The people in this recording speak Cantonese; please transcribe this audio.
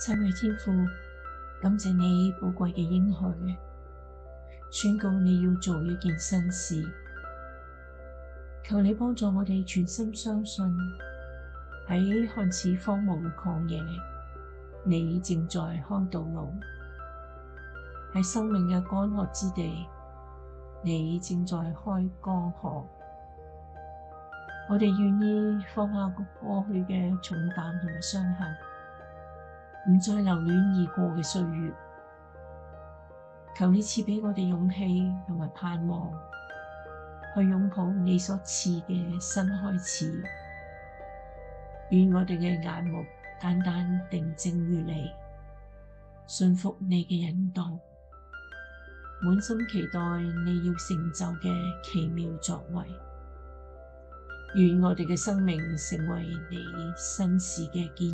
親愛天父，感謝你寶貴嘅應許，宣告你要做一件新事。求你幫助我哋全心相信，喺看似荒蕪嘅曠野，你正在開道路；喺生命嘅乾涸之地，你正在開江河。我哋願意放下過去嘅重擔同埋傷痕，唔再留戀已過嘅歲月。求你賜俾我哋勇氣同埋盼望，去擁抱你所賜嘅新開始。願我哋嘅眼目單單定睛於你，信服你嘅引導，滿心期待你要成就嘅奇妙作為。願我哋嘅生命成為你新事嘅見